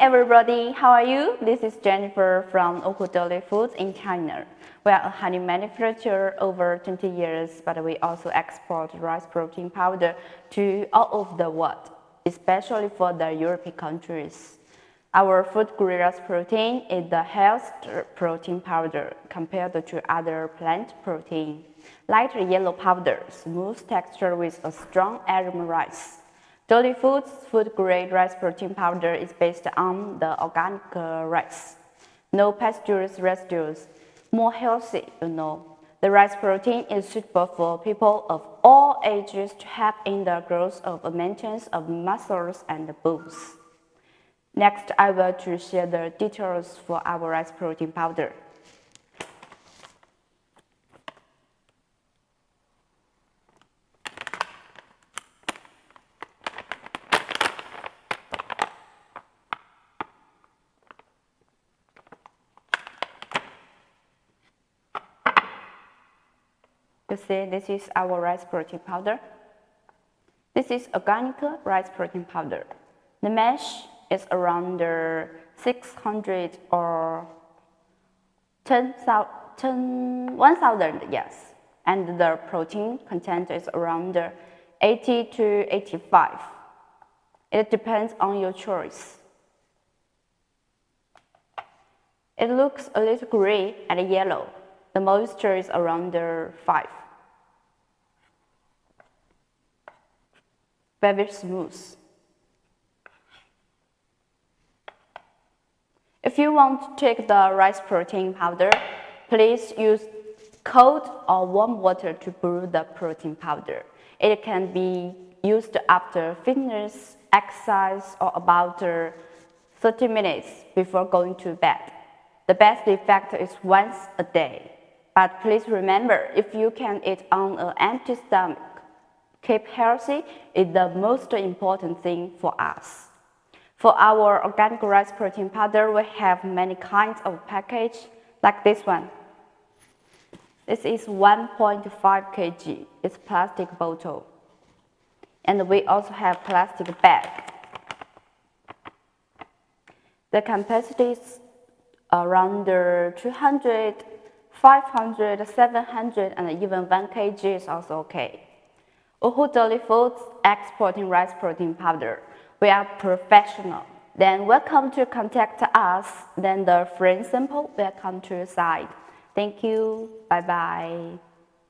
everybody, how are you? This is Jennifer from Wuhu Deli Foods in China. We are a honey manufacturer over 20 years, but we also export rice protein powder to all over the world, especially for the European countries. Our food-grade rice protein is the healthiest protein powder compared to other plant protein. Light yellow powder, smooth texture with a strong aroma rice. Deli Foods food-grade rice protein powder is based on the organic rice. No pesticide residues, more healthy, The rice protein is suitable for people of all ages to help in the growth of maintenance of muscles and bones. Next, I will to share the details for our rice protein powder. You see, this is our rice protein powder. This is organic rice protein powder. The mesh is around 600 or 1,000, yes. And the protein content is around 80 to 85. It depends on your choice. It looks a little gray and yellow. The moisture is around 5. Very smooth. If you want to take the rice protein powder, please use cold or warm water to brew the protein powder. It can be used after fitness, exercise, or about 30 minutes before going to bed. The best effect is once a day. But please remember, if you can eat on an empty stomach, keep healthy is the most important thing for us. For our organic rice protein powder, we have many kinds of package, like this one. This is 1.5 kg. It's plastic bottle. And we also have plastic bag. The capacity is around 200, 500, 700, and even 1 kg is also okay. Wuhu Deli Foods exporting rice protein powder. We are professional. Then welcome to contact us. Then the free sample will come to your side. Thank you. Bye-bye.